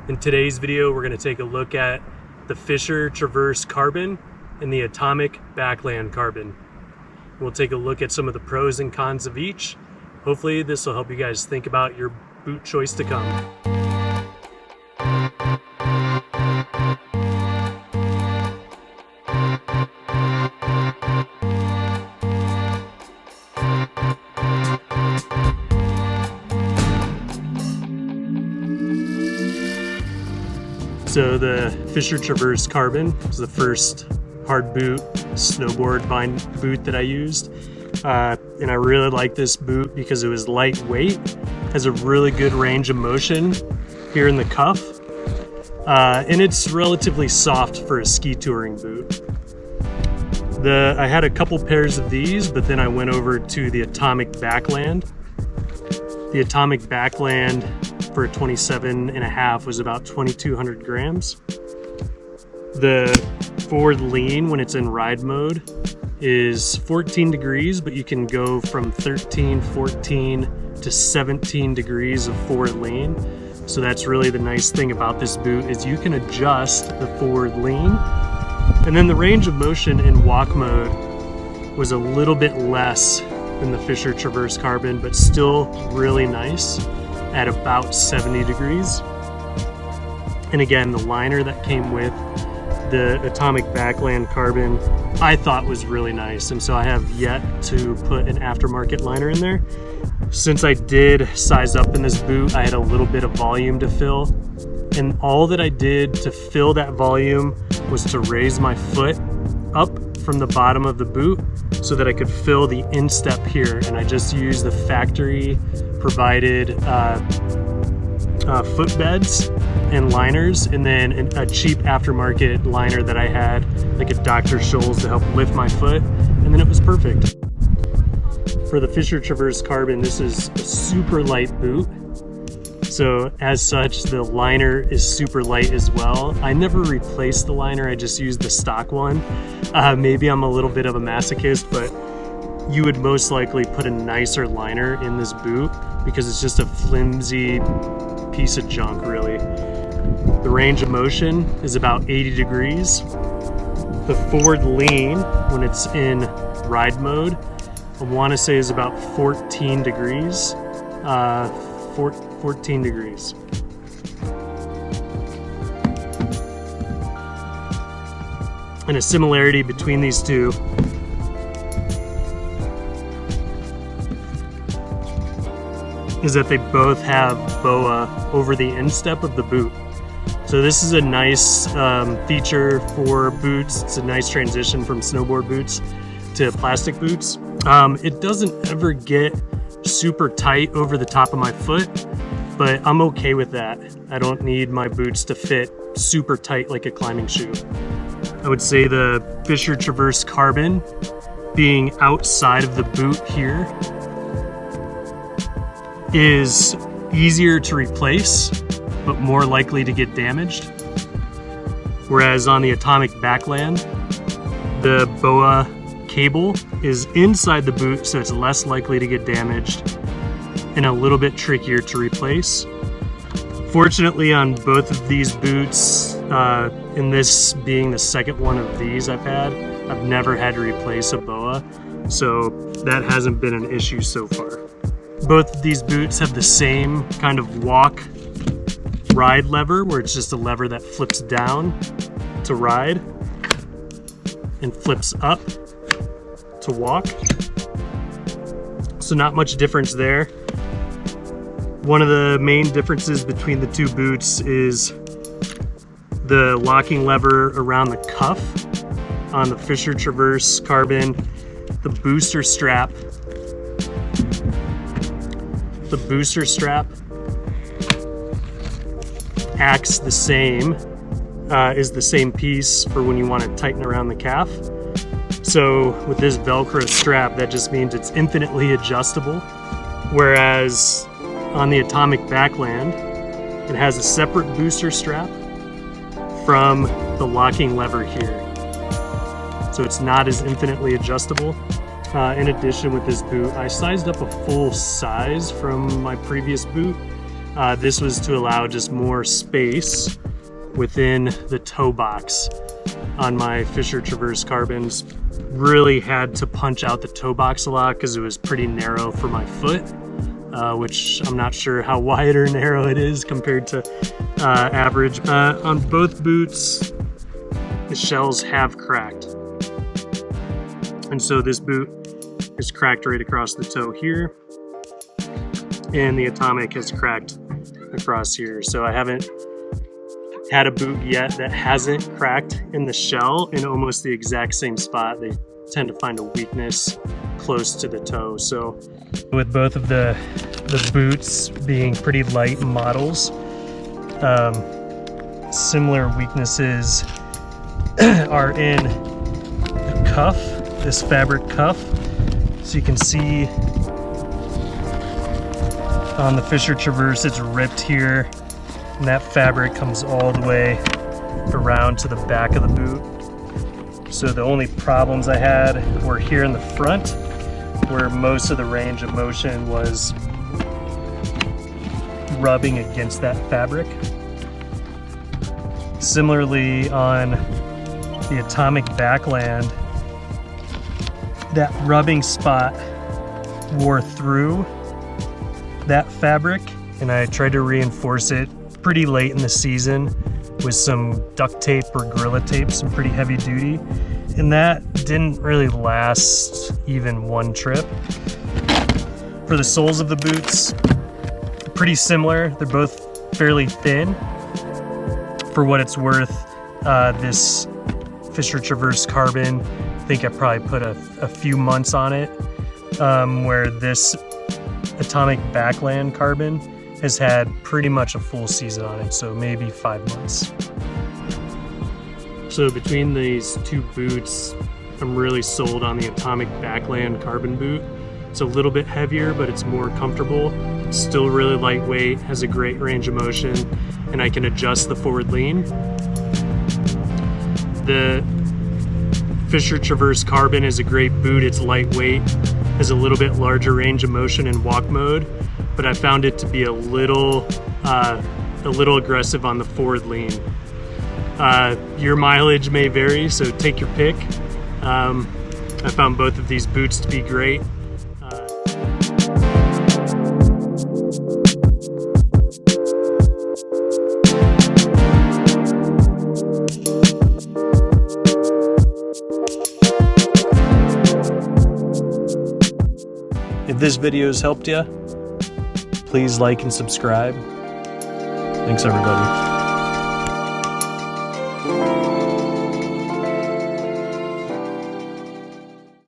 In today's video, we're going to take a look at the Fischer Travers carbon and the atomic Backland carbon. We'll take a look at some of the pros and cons of each. Hopefully this will help you guys think about your boot choice to come. So the Fischer Travers carbon was the first hard boot snowboard bind boot that I used. And I really like this boot because it was lightweight, has a really good range of motion here in the cuff, and it's relatively soft for a ski touring boot. I had a couple pairs of these, but then I went over to the atomic Backland. The atomic Backland for a 27.5 was about 2,200 grams. The forward lean when it's in ride mode is 14 degrees, but you can go from 13, 14 to 17 degrees of forward lean. So that's really the nice thing about this boot is you can adjust the forward lean. And then the range of motion in walk mode was a little bit less than the Fischer Travers carbon, but still really nice at about 70 degrees. And again, the liner that came with the atomic Backland carbon I thought was really nice, and so I have yet to put an aftermarket liner in there. Since I did size up in this boot, I had a little bit of volume to fill, and all that I did to fill that volume was to raise my foot up from the bottom of the boot so that I could fill the instep here, and I just used the factory provided footbeds and liners, and then a cheap aftermarket liner that I had, like a Dr. Scholl's, to help lift my foot, and then it was perfect. For the Fischer Travers carbon, this is a super light boot, so as such the liner is super light as well. I never replaced the liner, I just used the stock one. Maybe I'm a little bit of a masochist, but you would most likely put a nicer liner in this boot because it's just a flimsy piece of junk, really. The range of motion is about 80 degrees. The forward lean, when it's in ride mode, I want to say is about 14 degrees. 14 degrees. And a similarity between these two is that they both have BOA over the instep of the boot. So this is a nice feature for boots. It's a nice transition from snowboard boots to plastic boots. It doesn't ever get super tight over the top of my foot, but I'm okay with that. I don't need my boots to fit super tight like a climbing shoe. I would say the Fischer Travers carbon being outside of the boot here is easier to replace, but more likely to get damaged. Whereas on the atomic Backland, the BOA cable is inside the boot, so it's less likely to get damaged and a little bit trickier to replace. Fortunately, on both of these boots, and this being the second one of these I've had, I've never had to replace a BOA, so that hasn't been an issue so far. Both of these boots have the same kind of walk ride lever, where it's just a lever that flips down to ride and flips up to walk. So not much difference there. One of the main differences between the two boots is the locking lever around the cuff. On the Fischer Travers carbon, the booster strap acts the same, is the same piece for when you want to tighten around the calf. So with this Velcro strap, that just means it's infinitely adjustable. Whereas on the atomic Backland, it has a separate booster strap from the locking lever here. So it's not as infinitely adjustable. In addition, with this boot, I sized up a full size from my previous boot, This was to allow just more space within the toe box on my Fischer Travers carbons. Really had to punch out the toe box a lot because it was pretty narrow for my foot, which I'm not sure how wide or narrow it is compared to average. On both boots, the shells have cracked. And so this boot is cracked right across the toe here, and the Atomic has cracked across here. So I haven't had a boot yet that hasn't cracked in the shell in almost the exact same spot. They tend to find a weakness close to the toe. So with both of the boots being pretty light models, similar weaknesses are in the cuff, this fabric cuff. So you can see on the Fischer Travers, it's ripped here, and that fabric comes all the way around to the back of the boot. So the only problems I had were here in the front, where most of the range of motion was rubbing against that fabric. Similarly, on the Atomic Backland, that rubbing spot wore through that fabric, and I tried to reinforce it pretty late in the season with some duct tape or Gorilla Tape, some pretty heavy duty, and that didn't really last even one trip. For the soles of the boots, pretty similar. They're both fairly thin. For what it's worth, this Fischer Travers carbon, I think I probably put a few months on it, where this Atomic Backland carbon has had pretty much a full season on it, so maybe 5 months. So between these two boots, I'm really sold on the Atomic Backland carbon boot. It's a little bit heavier, but it's more comfortable. Still really lightweight, has a great range of motion, and I can adjust the forward lean. The Fischer Travers carbon is a great boot. It's lightweight, has a little bit larger range of motion in walk mode, but I found it to be a little aggressive on the forward lean. Your mileage may vary, so take your pick. I found both of these boots to be great. If this video has helped you, please like and subscribe. Thanks, everybody.